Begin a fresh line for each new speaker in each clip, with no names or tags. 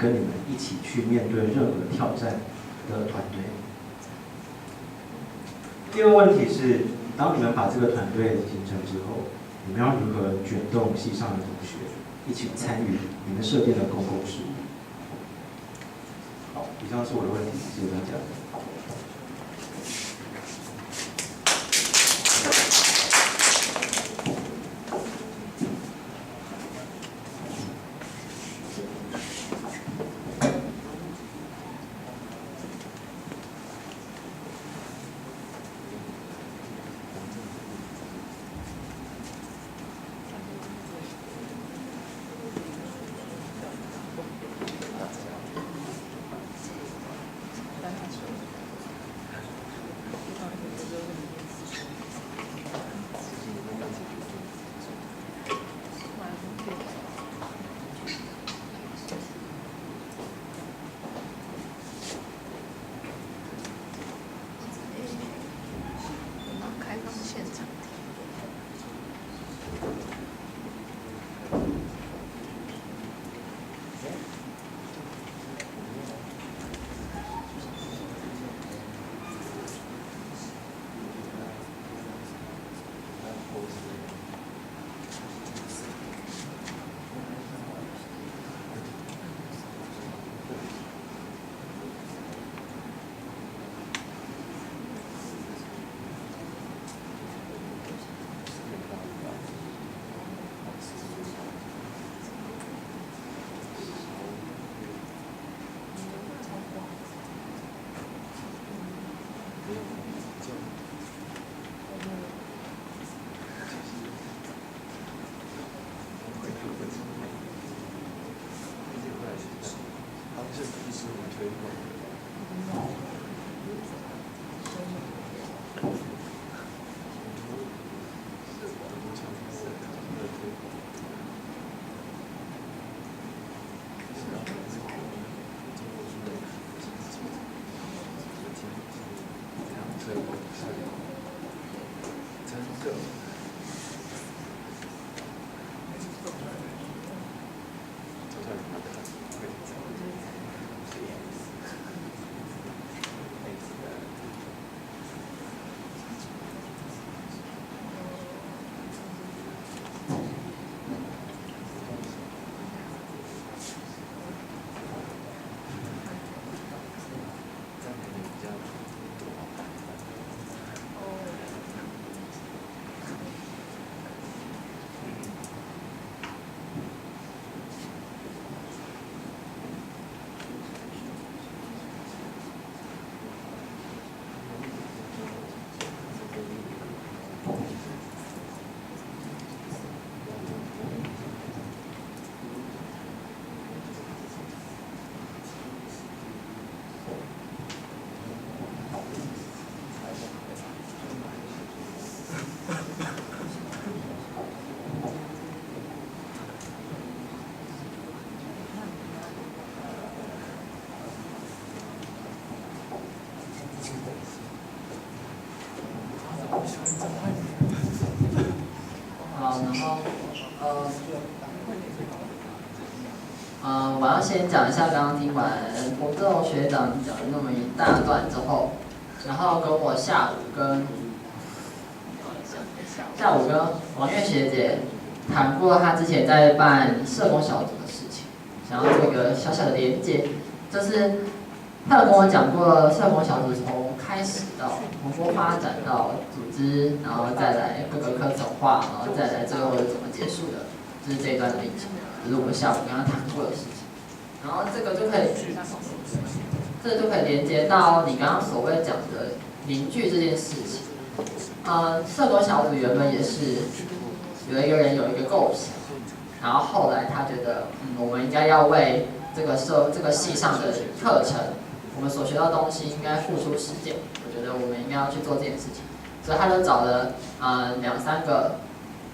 跟你们一起去面对任何挑战的团队。第二个问题是，当你们把这个团队形成之后，你们要如何卷动系上的同学一起参与你们设定的公共事务？好，以上是我的问题，谢谢大家。
好，然后我要先讲一下刚刚听完博仲学长讲了那么一大段之后，然后跟我下午跟王月学姐谈过她之前在办社工小组的事情，想要做一个小小的连接，就是她有跟我讲过社工小组从开始到蓬勃发展到组织，然后再来各个科总化，然后再来最后是怎么结束的，就是这一段的历程，这是我们下午跟她谈过的事情。然后这个就可以连接到你刚刚所谓讲的凝聚这件事情。社工小组原本也是有一个人有一个构想，然后后来他觉得，我们应该要为这个系上的课程，我们所学到的东西应该付出实践。我觉得我们应该要去做这件事情，所以他就找了2-3个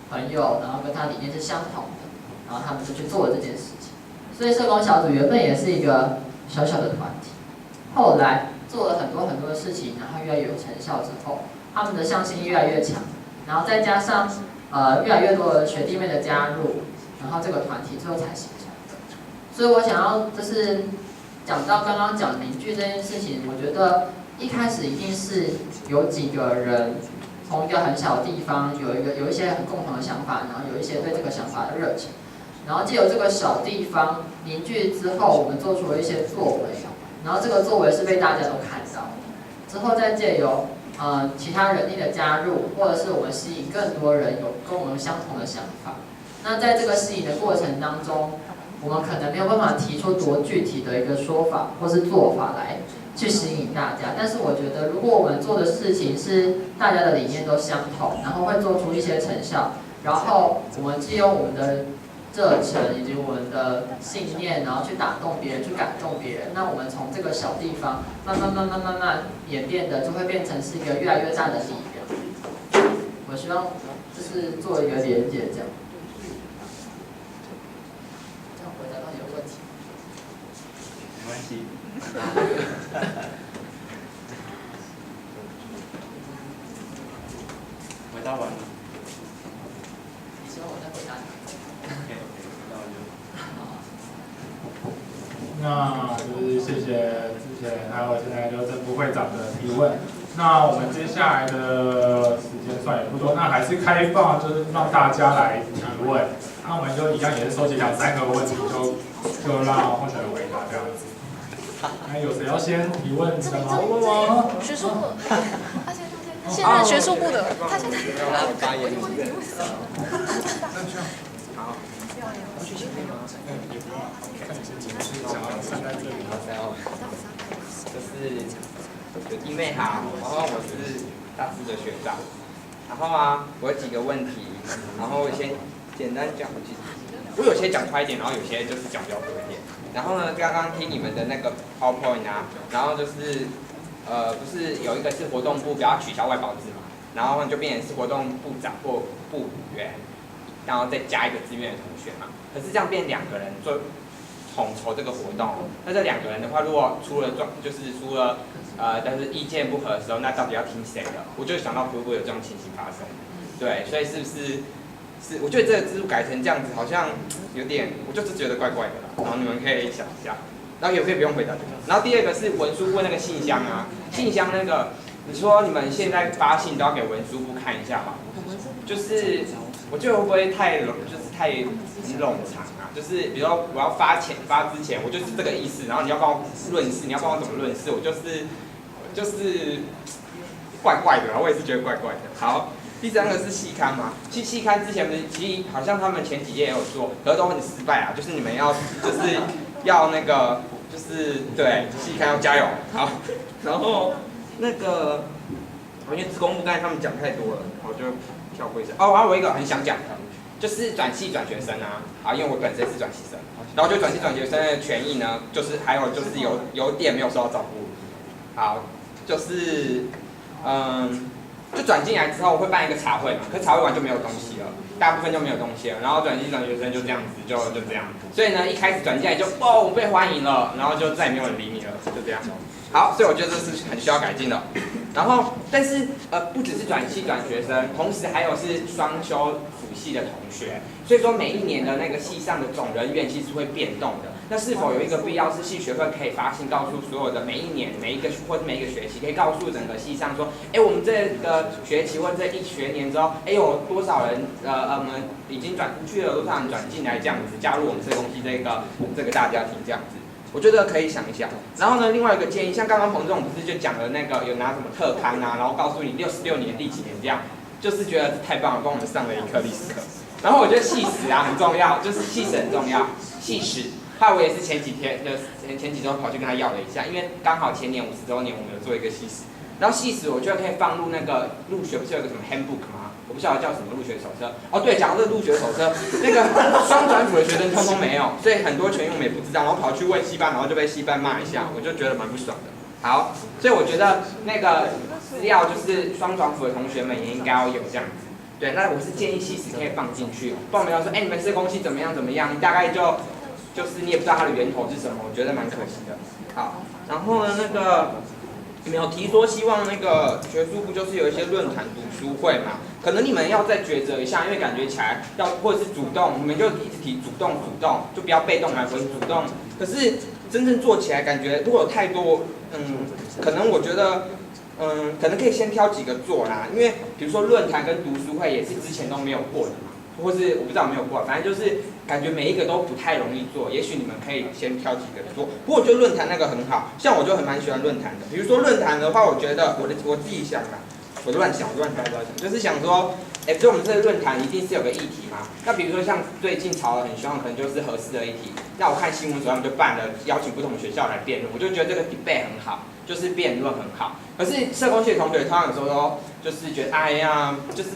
朋友，然后跟他理念是相同的，然后他们就去做了这件事情。所以社工小组原本也是一个小小的团体，后来做了很多很多的事情，然后越来越有成效之后，他们的向心越来越强，然后再加上越来越多的学弟妹的加入，然后这个团体最后才形成的。所以我想要就是讲到刚刚讲凝聚这件事情，我觉得一开始一定是有几个人从一个很小的地方有一些很共同的想法，然后有一些对这个想法的热情，然后借由这个小地方凝聚之后，我们做出了一些作为，然后这个作为是被大家都看到，之后再借由其他人力的加入，或者是我们吸引更多人有跟我们相同的想法。那在这个吸引的过程当中，我们可能没有办法提出多具体的一个说法或是做法来去吸引大家，但是我觉得如果我们做的事情是大家的理念都相同，然后会做出一些成效，然后我们既用我们的热忱以及我们的信念，然后去打动别人，去感动别人。那我们从这个小地方慢慢演变的，就会变成是一个越来越大的力量。我希望就是做一个连结，这样。这样回答到你的问题。
没关系。回答完了。
你希望我再回答你？
那就是谢谢之前还有现在就正副会长的提问。那我们接下来的时间算也不多，那还是开放，就是让大家来提问。那我们就一样也是收集2-3个问题，就让候选人回答这样子。那有谁要先提问的吗？问吗？
学术部，现在学术部的，他现在
发言。好。就是弟妹好，然后我是大四的学长，然后我有几个问题，然后我先简单讲，我有些讲快一点，然后有些就是讲比较多一点。然后呢，刚刚听你们的那个 PowerPoint 然后就是不是有一个是活动部，不要取消外包制嘛，然后就变成是活动部长或部员，然后再加一个志愿的同学嘛。可是这样变2个人做统筹这个活动，那这2个人的话，如果出了但是意见不合的时候，那到底要听谁的？我就想到会不会有这种情形发生？对，所以是不是我觉得这个制度改成这样子，好像有点，我就是觉得怪怪的啦。然后你们可以想一下，然后也可以不用回答这个。然后第二个是文书部那个信箱信箱那个，你说你们现在发信都要给文书部看一下吧？就是我觉得会不会太冗长啊？就是比如说我要发之前，我就是这个意思，然后你要帮我论事，你要帮我怎么论事，我就是怪怪的，我也是觉得怪怪的。好，第3个是系刊嘛，系刊之前其实好像他们前几届也有做，可是都很失败就是你们要那个就是对系刊要加油。好，然后那个因为职工部刚才他们讲太多了，我就跳过一下。还有我一个很想讲的，就是转系转学生因为我本身是转系生，然后就转系转学生的权益呢，就是还有就是有点没有受到照顾。好，就是就转进来之后会办一个茶会嘛，可是茶会完就没有东西了，大部分就没有东西了，然后转系转学生就这样子就这样，所以呢一开始转进来就被欢迎了，然后就再也没有人理你了，就这样。好，所以我觉得这是很需要改进的。然后，但是不只是转系转学生，同时还有是双修辅系的同学，所以说每一年的那个系上的总人员其实会变动的。那是否有一个必要是系学会可以发信告诉所有的每一年每一个或者每一个学期，可以告诉整个系上说，我们这个学期或者这1学年之后，有多少人我们已经转出去了，有多少人转进来这样子，加入我们社工系这个大家庭这样子。我觉得可以想一想。然后呢，另外一个建议，像刚刚彭总不是就讲了那个有拿什么特刊然后告诉你66年第几年这样，就是觉得太棒了，帮我们上了一课历史课。然后我觉得系史很重要，就是系史很重要，系史。后来我也是前几周跑去跟他要了一下，因为刚好前年50周年我们有做一个系史，然后系史我觉得可以放入那个入学不是有个什么 handbook 吗？我不晓得叫什么入学手册。对，讲到这个入学手册，那个双转辅的学生通通没有，所以很多权益我们也不知道，然后跑去问系办，然后就被系办骂一下，我就觉得蛮不爽的。好，所以我觉得那个资料就是双转辅的同学们也应该要有这样子。对，那我是建议系史可以放进去，不然我们要说，你们社工系怎么样，你大概就是你也不知道它的源头是什么，我觉得蛮可惜的。好，然后呢，那个你们有提说希望那个学术部就是有一些论坛读书会嘛？可能你们要再抉择一下，因为感觉起来要或者是主动，你们就一直提主动，就不要被动来回主动。可是真正做起来，感觉如果有太多，可能我觉得，可能可以先挑几个做啦，因为比如说论坛跟读书会也是之前都没有过的嘛，或是我不知道有没有过，反正就是感觉每一个都不太容易做，也许你们可以先挑几个做。不过我觉得论坛那个很好，像我就蛮喜欢论坛的。比如说论坛的话，我觉得我自己想啦，我乱想，就是想说，就我们这个论坛一定是有个议题嘛。那比如说像最近吵得很凶，可能就是核四的议题。那我看新闻所他们就办了邀请不同学校来辩论，我就觉得这个 debate 很好，就是辩论很好。可是社工系的同学通常有时候就是觉得，哎呀，就是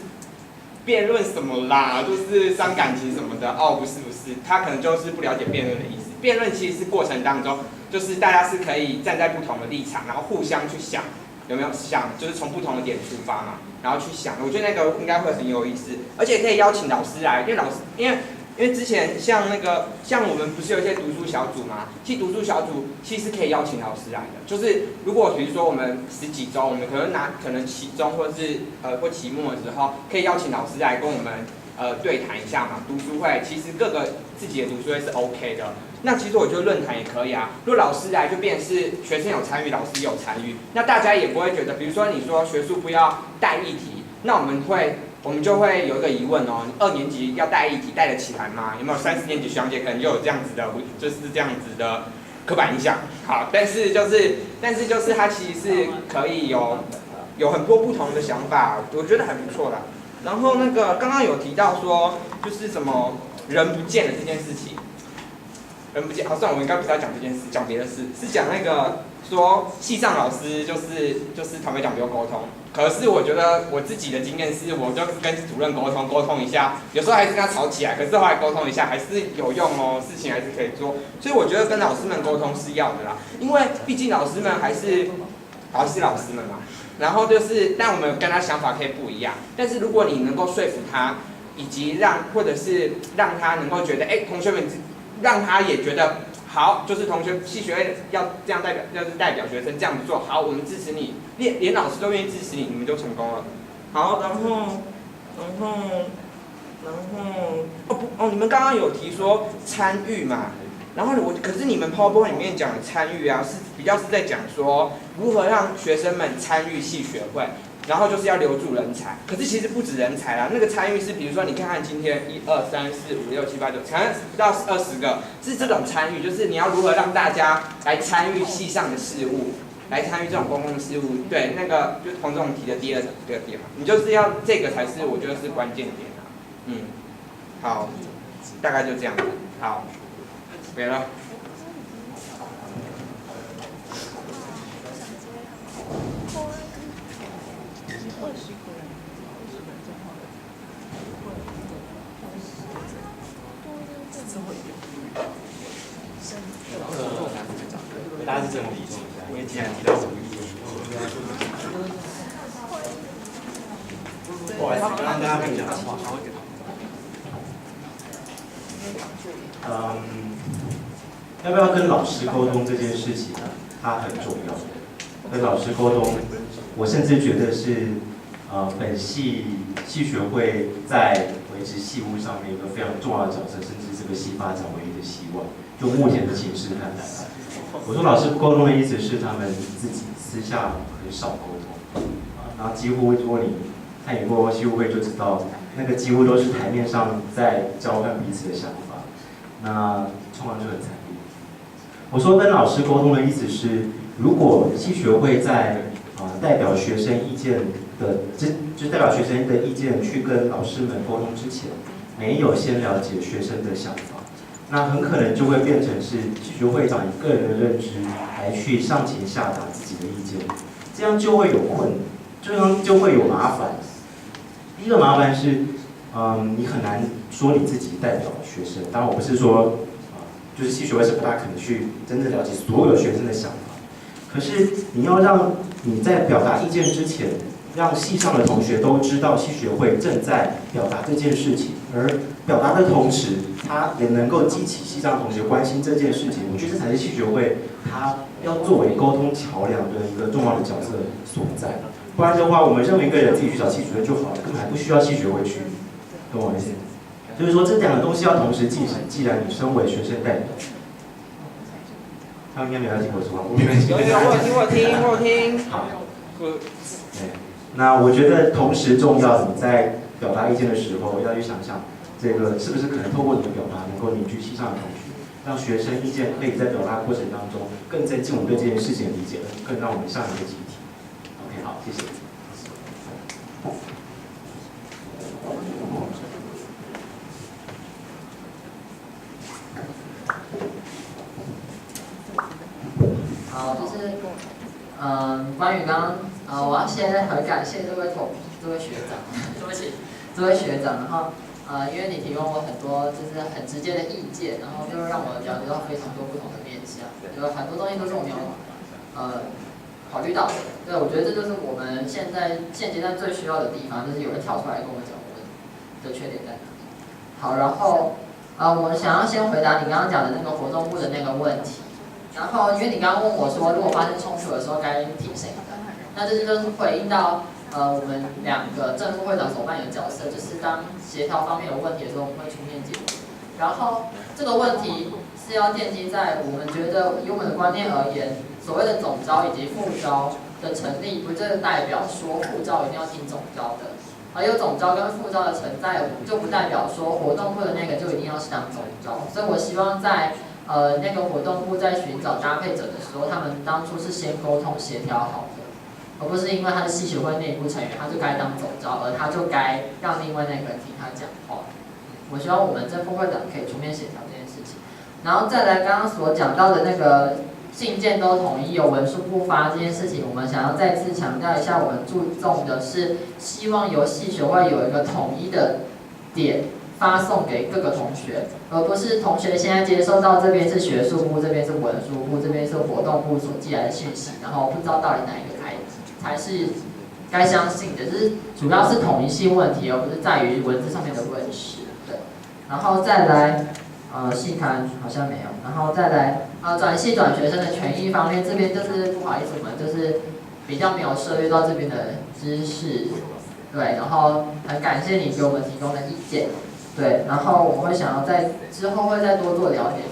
辩论什么啦，就是伤感情什么的。哦，不是，他可能就是不了解辩论的意思。辩论其实是过程当中，就是大家是可以站在不同的立场，然后互相去想。有没有想，就是从不同的点出发嘛，然后去想，我觉得那个应该会很有意思，而且可以邀请老师来，因为之前像我们不是有一些读书小组嘛，其实读书小组其实可以邀请老师来的，就是如果比如说我们10几周，我们可能期中或是或期末的时候，可以邀请老师来跟我们对谈一下嘛，读书会其实各个自己的读书会是 OK 的。那其实我觉得论坛也可以啊，如果老师来就变成是学生有参与，老师有参与，那大家也不会觉得，比如说你说学术部要带议题，那我们就会有一个疑问哦，你2年级要带议题带得起来吗？有没有30年级学长姐可能就有这样子的，就是这样子的刻板印象？好，但是就是他其实是可以有很多不同的想法，我觉得还不错啦。然后那个刚刚有提到说，就是什么人不见了这件事情。人不见，好，算了，我应该不是要讲这件事，讲别的事，是讲那个说系上老师就是坦白讲不用沟通，可是我觉得我自己的经验是，我就跟主任沟通一下，有时候还是跟他吵起来，可是后来沟通一下还是有用哦，事情还是可以做，所以我觉得跟老师们沟通是要的啦，因为毕竟老师们还是老师们嘛，然后就是但我们跟他想法可以不一样，但是如果你能够说服他，以及或者是让他能够觉得，同学们。让他也觉得好，就是同学系学会要这样代表学生这样子做好，我们支持你，连老师都愿意支持你，你们就成功了。好，然后你们刚刚有提说参与嘛，然后可是你们 PowerPoint 里面讲的参与啊，是比较是在讲说如何让学生们参与系学会。然后就是要留住人才，可是其实不止人才啦，那个参与是比如说你看看今天1、2、3、4、5、6、7、8、9，可能不到20个，是这种参与，就是你要如何让大家来参与系上的事务，来参与这种公共事务，对，那个就是彭总提的第二点嘛，你就是要这个才是我觉得是关键点啊，好，大概就这样子，好，没了。
大家是这么理解一下，因为既然提到什么意见，不好意思，刚刚大家没讲清楚。要不要跟老师沟通这件事情呢？它很重要。跟老师沟通，我甚至觉得是本系学会在维持系务上面一个非常重要的角色，甚至这个系发展唯一的希望。就目前的情势看来，我说老师不沟通的意思是他们自己私下很少沟通，然后几乎如果你参与过系务会就知道，那个几乎都是台面上在交换彼此的想法，那通常就很残酷。我说跟老师沟通的意思是，如果系学会在代表学生意见的，就代表学生的意见去跟老师们沟通之前，没有先了解学生的想法。那很可能就会变成是系学会长以个人的认知来去上情下达自己的意见，这样就会有就会有麻烦。第一个麻烦是，你很难说你自己代表学生。当然我不是说，就是系学会是不大可能去真正了解所有学生的想法。可是你要让你在表达意见之前，让系上的同学都知道系学会正在表达这件事情，而表达的同时，他也能够激起系上同学关心这件事情。我觉得这才是系学会它要作为沟通桥梁的一个重要的角色所在。不然的话，我们任何一个人自己去找系主任就好了，根本还不需要系学会去，懂我意思？就是说这两个东西要同时进行。既然你身为学生代表，他们应该没来听我说话，我没关系。
我听。
好。对，那我觉得同时重要，你在表达意见的时候要去想想，这个是不是可能透过你的表达，能够凝聚系上的同学，让学生意见可以在表达过程当中更增进我们对这件事情的理解，更让我们上一个集体。OK， 好，谢谢。
好，就是关于刚刚我要先很感谢这位学长，对不起，这位学长，然后因为你提供我很多就是很直接的意见，然后就让我了解到非常多不同的面向，有很多东西都是我没有考虑到的。对，我觉得这就是我们现阶段最需要的地方，就是有人跳出来跟我讲我们的缺点在哪里。好，然后我想要先回答你刚刚讲的那个活动部的那个问题。然后，因为你刚刚问我说，如果发生冲突的时候该听谁的，那这就是回应到我们两个正副会长所扮演的角色，就是当协调方面有问题的时候，我们会出面解决。然后这个问题是要奠基在我们觉得以我们的观念而言，所谓的总召以及副召的成立，不就代表说副召一定要听总召的，而有总召跟副召的存在，就不代表说活动部的那个就一定要是当总召。所以我希望在那个活动部在寻找搭配者的时候，他们当初是先沟通协调好的，而不是因为他是系学会内部成员，他就该当总召，而他就该让另外那个人听他讲话。我希望我们正副会长可以出面协调这件事情。然后再来刚刚所讲到的那个信件都统一由文书部发这件事情，我们想要再次强调一下，我们注重的是希望由系学会有一个统一的点发送给各个同学，而不是同学现在接收到这边是学术部，这边是文书部，这边是活动部所寄来的讯息，然后不知道到底哪一个才是该相信的，就是主要是统一性问题，而不是在于文字上面的论述。对，然后再来，系刊好像没有，然后再来，转系转学生的权益方面，这边就是不好意思，我们就是比较没有涉猎到这边的知识，对，然后很感谢你给我们提供的意见。对，然后我会想要在之后会再多做了解，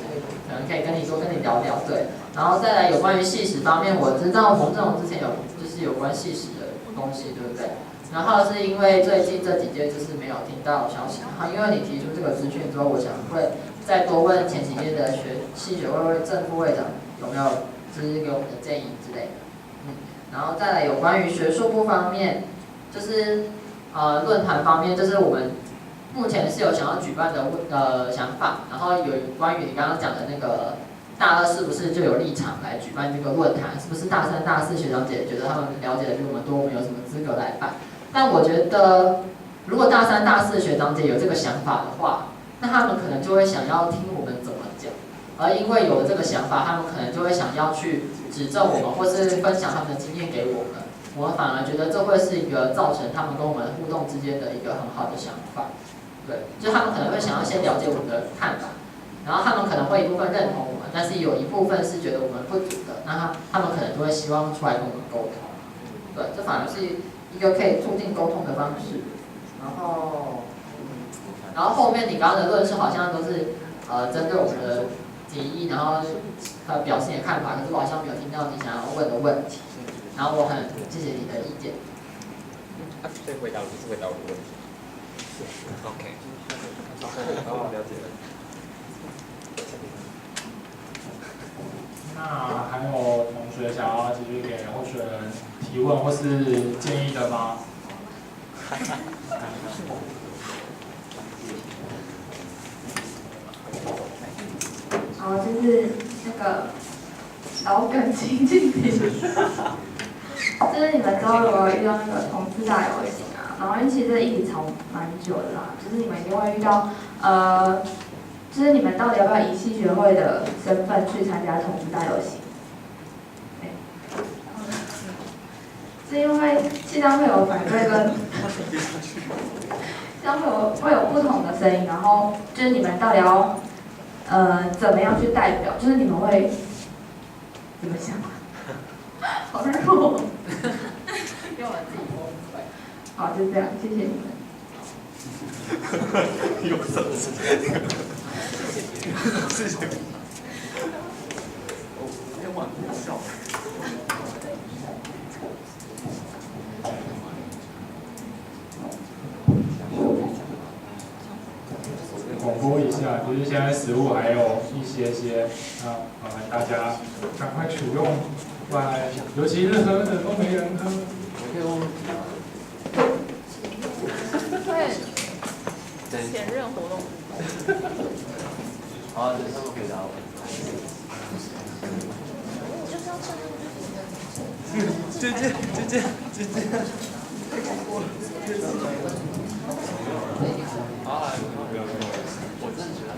可能可以跟你聊聊，对。然后再来有关于系史方面，我知道洪正荣之前就是有关系史的东西，对不对？然后是因为最近这几届就是没有听到消息，然后因为你提出这个资讯之后，我想会再多问前几届的系学会正副会长有没有就是给我们的建议之类的，然后再来有关于学术部方面，就是论坛方面，就是我们目前是有想要举办的想法，然后有关于你刚刚讲的那个大二是不是就有立场来举办这个论坛？是不是大三、大四学长姐觉得他们了解的比我们多，我们有什么资格来办？但我觉得，如果大三、大四学长姐有这个想法的话，那他们可能就会想要听我们怎么讲，而因为有了这个想法，他们可能就会想要去指正我们，或是分享他们的经验给我们。我反而觉得这会是一个造成他们跟我们互动之间的一个很好的想法。对，就他们可能会想要先了解我们的看法，然后他们可能会一部分认同我们，但是有一部分是觉得我们不足的，那他们可能就会希望出来跟我们沟通。对，这反而是一个可以促进沟通的方式。然后后面你刚刚的论述好像都是针对我们的提议，然后表示你的看法，可是我好像没有听到你想要问的问题。然后我很谢谢你的意见。
所以回答不是回答我的问题。OK， 了解了。
那还有同学想要继续给候选人提问或是建议的吗？
就是那个老梗情境题，就是你们之后如果遇到那个同志大游行啊，然后因为其实这议题吵蛮久的啦，就是你们一定会遇到就是你们到底要不要以系学会的身份去参加同志大游行？是因为系上会有反对跟，这样会有不同的声音，然后就是你们到底要怎么样去代表，就是你们会怎么想？好弱，
因为我自己崩溃。
好，就这样，谢谢你们。
有什么？谢谢。
广播一下，就是现在食物还有一些，那麻烦大家赶快取用，不然尤其是喝的都没人喝。
对，前任活动。
好，等他们回答我。
就是要趁
啊，我真的觉得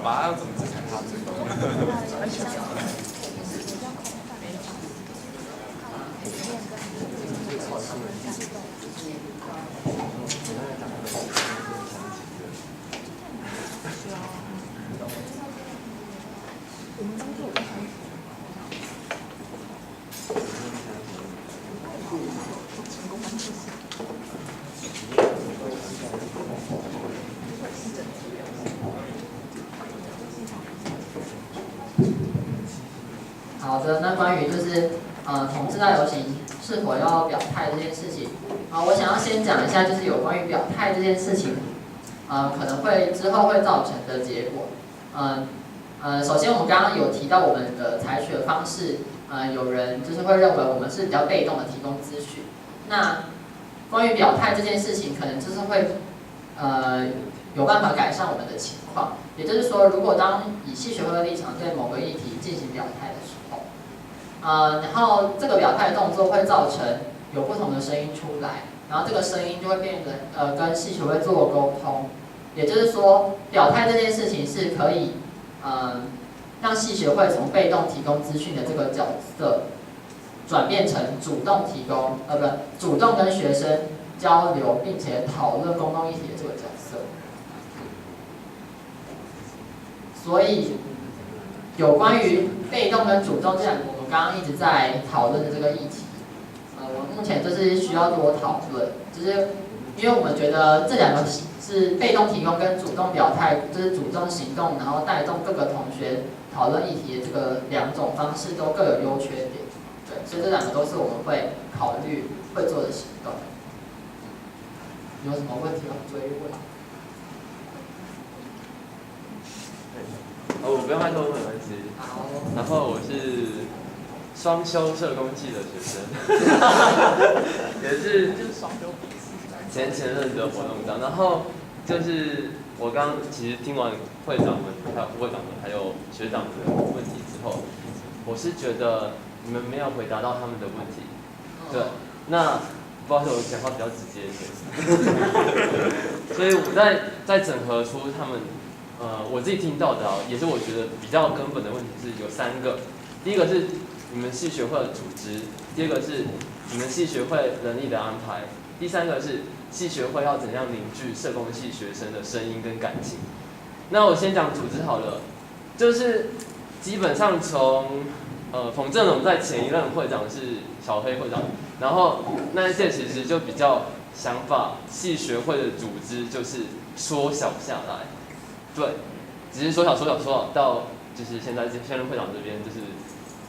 把他要怎么制裁他最高？
好的，那关于就是同志大游行是否要表态这件事情，我想要先讲一下，就是有关于表态这件事情，可能会之后会造成的结果，首先我们刚刚有提到我们的采取的方式，有人就是会认为我们是比较被动的提供资讯，那关于表态这件事情，可能就是会有办法改善我们的情况，也就是说，如果当以系学会的立场对某个议题进行表态的时候，然后这个表态的动作会造成有不同的声音出来，然后这个声音就会变成跟系学会做沟通，也就是说，表态这件事情是可以让系学会从被动提供资讯的这个角色，转变成主动提供主动跟学生交流并且讨论公共议题的这个角色。所以，有关于被动跟主动这两个，我们刚刚一直在讨论的这个议题，我目前就是需要多讨论，就是因为我们觉得这两个是被动提供跟主动表态，就是主动行动，然后带动各个同学讨论议题的这个两种方式都各有优缺点，对，所以这两个都是我们会考虑会做的行动。有什么问题要追问？
我不用麦克风没关系。
好。
然后我是双修社工系的学生，也是就是双修前任的活动长。然后就是我刚其实听完会长们、还有副会长们、还有学长的问题之后，我是觉得你们没有回答到他们的问题。对，那不好意思，我讲话比较直接一些，所以我在整合出他们。我自己听到的也是我觉得比较根本的问题是有3个，第一个是你们系学会的组织，第二个是你们系学会人力的安排，第3个是系学会要怎样凝聚社工系学生的声音跟感情。那我先讲组织好了，就是基本上从冯正荣在前一任会长是小黑会长，然后那一届其实就比较想把系学会的组织就是缩小下来。对，只是缩小到就是现任会长这边就是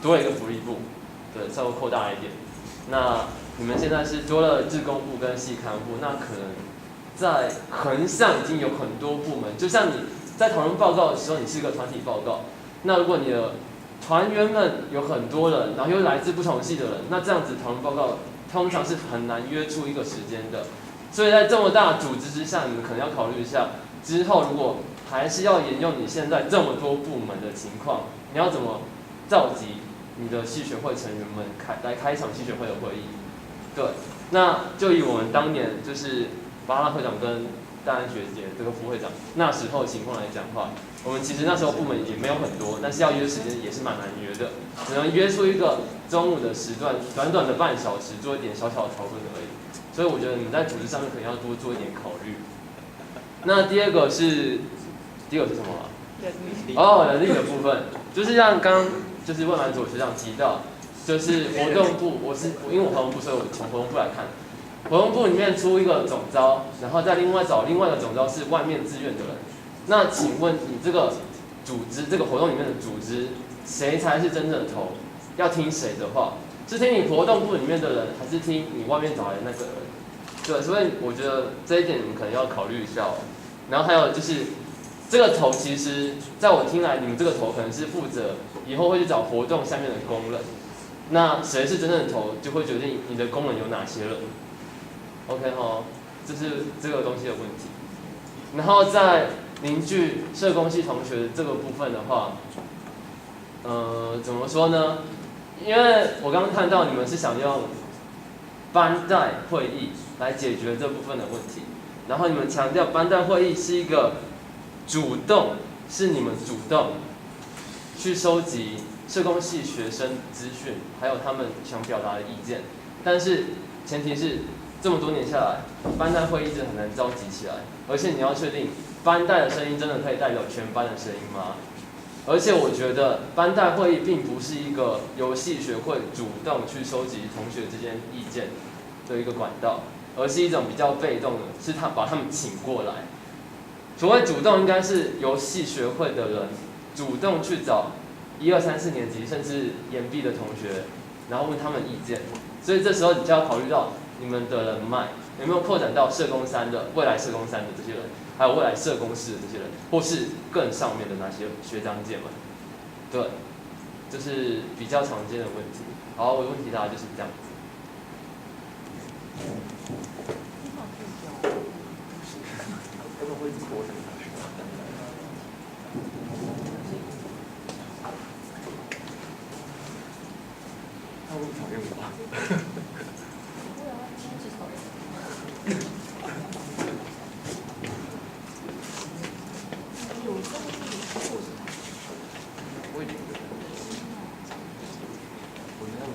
多了一个福利部，对，稍微扩大一点。那你们现在是多了志工部跟系刊部，那可能在横向已经有很多部门，就像你在讨论报告的时候，你是一个团体报告，那如果你的团员们有很多人，然后又来自不同系的人，那这样子讨论报告通常是很难约出一个时间的。所以在这么大的组织之下，你们可能要考虑一下，之后如果还是要沿用你现在这么多部门的情况，你要怎么召集你的系学会成员们开一场系学会的会议？对，那就以我们当年就是巴拉会长跟大安学姐这个副会长那时候情况来讲话，我们其实那时候部门也没有很多，但是要约时间也是蛮难约的，只能约出一个中午的时段，短短的半小时做一点小小的讨论而已。所以我觉得你们在组织上面可能要多做一点考虑。那第二个是什么啊？人力的部分，就是像刚就是魏满佐学长提到，就是活动部，因为我活动部，所以我从活动部来看，活动部里面出一个总召，然后再另外找另外一个总召是外面自愿的人。那请问你这个组织这个活动里面的组织，谁才是真正的头？要听谁的话？是听你活动部里面的人，还是听你外面找来的那个人？对，所以我觉得这一点你们可能要考虑一下哦。然后还有就是，这个头其实在我听来，你们这个头可能是负责以后会去找活动下面的工人。那谁是真正的头，就会决定你的工人有哪些人。OK 哈，这是这个东西的问题。然后在凝聚社工系同学这个部分的话，怎么说呢？因为我刚刚看到你们是想用班代会议来解决这部分的问题，然后你们强调班代会议是一个主动，是你们主动去收集社工系学生资讯，还有他们想表达的意见，但是前提是这么多年下来，班代会议真的很难召集起来，而且你要确定班代的声音真的可以代表全班的声音吗？而且我觉得班代会议并不是一个由系学会主动去收集同学之间意见的一个管道，而是一种比较被动的，是把他们请过来。所谓主动，应该是由系学会的人主动去找1、2、3、4年级甚至延毕的同学，然后问他们意见。所以这时候你就要考虑到你们的人脉有没有扩展到社工3的未来社工3的这些人，还有未来社工室的这些人，或是更上面的那些学长姐们。对，这是比较常见的问题。好，我的问题大概就是这样子。他会讨厌我吧？我也觉得，我觉得我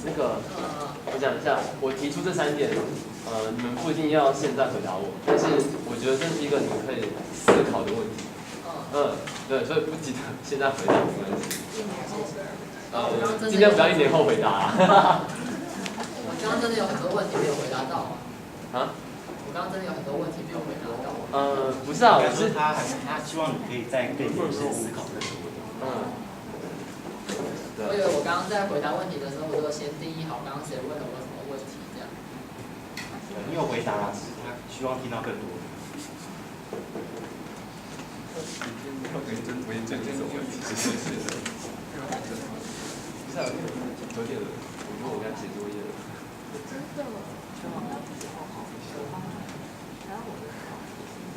那个，我讲一下，我提出这3点，你们不一定要现在回答我，但是我觉得这是一个你们可以思考的问题。对，所以不记得现在回答没关系。尽量不要1年后回答啊。
我刚刚真的有很多问题没有回答到
啊？
我刚刚真的有很多问题没有回答到。
不是啊，我是
他希望你可以再更谨慎思考更多。
我以为我刚刚在回答问题的时候，我就先定义好刚刚谁问了我什么问题这样。
你有回答，只是他希望听到更多。
我也讲这种问题，是。不是啊，昨天我说我要写作业了。真的？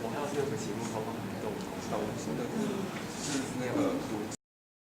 我还有第2个题目，好不好？